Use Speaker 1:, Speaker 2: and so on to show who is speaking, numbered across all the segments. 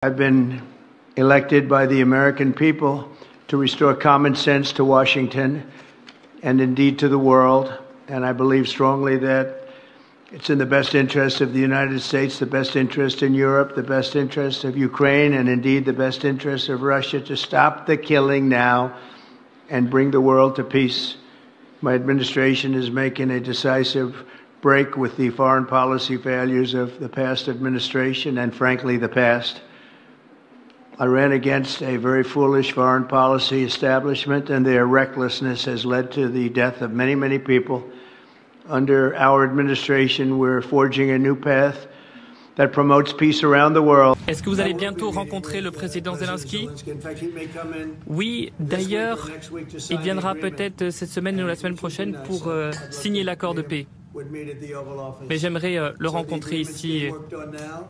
Speaker 1: I've been elected by the American people to restore common sense to Washington and indeed to the world. And I believe strongly that it's in the best interest of the United States, the best interest in Europe, the best interest of Ukraine, and indeed the best interest of Russia to stop the killing now and bring the world to peace. My administration is making a decisive break with the foreign policy failures of the past administration and, frankly, the past. I ran against a very foolish foreign policy establishment, and their recklessness has led to the death of many, many people. Under our administration, we're forging a new path that promotes peace around the world.
Speaker 2: Est-ce que vous allez bientôt rencontrer le président Zelensky? Oui, d'ailleurs, il viendra peut-être cette semaine ou la semaine prochaine pour signer l'accord de paix. Mais j'aimerais le rencontrer ici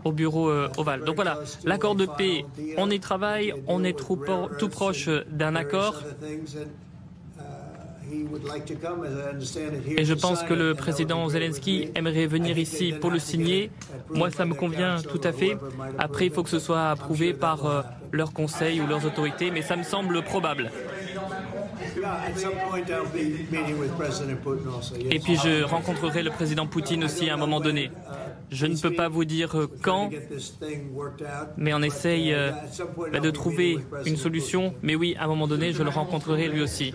Speaker 2: au bureau Ovale. Donc voilà, l'accord de paix, on y travaille, on est tout proche d'un accord. Et je pense que le président Zelensky aimerait venir ici pour le signer. Moi, ça me convient tout à fait. Après, il faut que ce soit approuvé par leurs conseils ou leurs autorités, mais ça me semble probable. Et puis je rencontrerai le président Poutine aussi à un moment donné. Je ne peux pas vous dire quand, mais on essaye de trouver une solution. Mais oui, à un moment donné, je le rencontrerai lui aussi.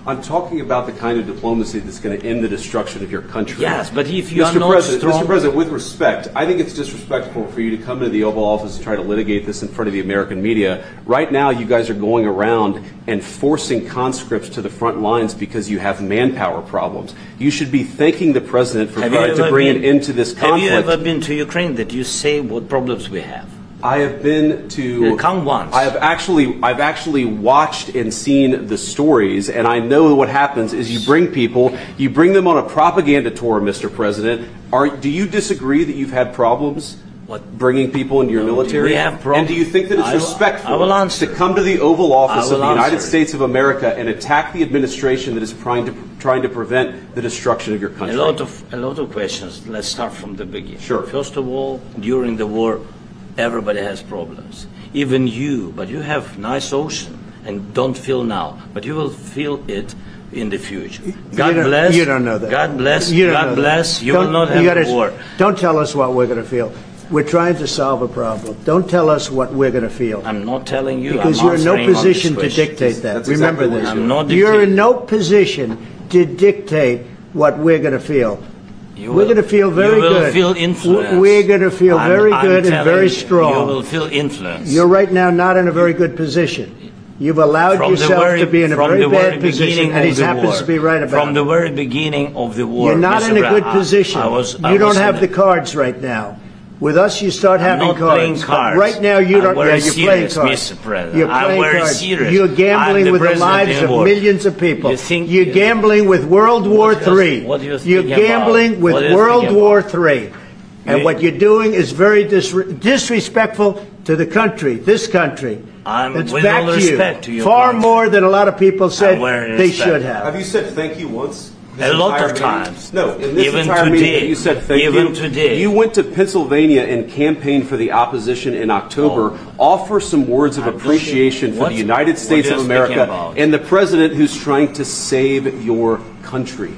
Speaker 3: I'm talking about the kind of diplomacy that's going to end the destruction of your country.
Speaker 4: Yes, but if you are not strong...
Speaker 3: Mr. President, with respect, I think it's disrespectful for you to come into the Oval Office and try to litigate this in front of the American media. Right now, you guys are going around and forcing conscripts to the front lines because you have manpower problems. You should be thanking the President for trying to bring an end to this conflict.
Speaker 4: Have you ever been to Ukraine that you say what problems we have?
Speaker 3: I have been to.
Speaker 4: Come once.
Speaker 3: I've actually watched and seen the stories, and I know what happens is you bring them on a propaganda tour, Mr. President. Do you disagree that you've had problems bringing people into your military?
Speaker 4: We have problems.
Speaker 3: And do you think that it's respectful
Speaker 4: to
Speaker 3: come to the Oval Office of the United States of America and attack the administration that is trying to prevent the destruction of your country?
Speaker 4: A lot of questions. Let's start from the beginning.
Speaker 3: Sure.
Speaker 4: First of all, during the war, everybody has problems, even you, but you have nice ocean and don't feel now, but you will feel it in the future. God bless.
Speaker 1: You don't know that.
Speaker 4: God bless.
Speaker 1: You
Speaker 4: God bless. You will not have war.
Speaker 1: Don't tell us what we're going to feel. We're trying to solve a problem. Don't tell us what we're going to feel.
Speaker 4: I'm not telling you.
Speaker 1: Because you're in no position to dictate that. Remember this.
Speaker 4: I'm not
Speaker 1: you're in no position to dictate what we're going to feel. We're going to feel very good.
Speaker 4: You will feel influence.
Speaker 1: We're going to feel very good and very strong.
Speaker 4: You will feel influence.
Speaker 1: You're right now not in a very good position. You've allowed yourself to be in a very bad position, and he happens to be right about it.
Speaker 4: From the very beginning of the war.
Speaker 1: You're not in a good position. You don't have the cards right now. With us, you start having cards.
Speaker 4: I'm not playing cards.
Speaker 1: Right now, you don't.
Speaker 4: Yeah,
Speaker 1: you're playing cards.
Speaker 4: Mr. President.
Speaker 1: You're playing cards.
Speaker 4: Serious.
Speaker 1: You're gambling with the lives of millions of people. You're gambling with World War III. You're gambling with World War III. And what you're doing is very disrespectful to the country, this country. It's back to you. Far more than a lot of people said they should have.
Speaker 3: Have you said thank you once?
Speaker 4: A lot of times.
Speaker 3: No, in this entire meeting, you said thank you.
Speaker 4: Even today.
Speaker 3: You went to Pennsylvania and campaigned for the opposition in October. Offer some words of appreciation for the United States of America and the president who's trying to save your country.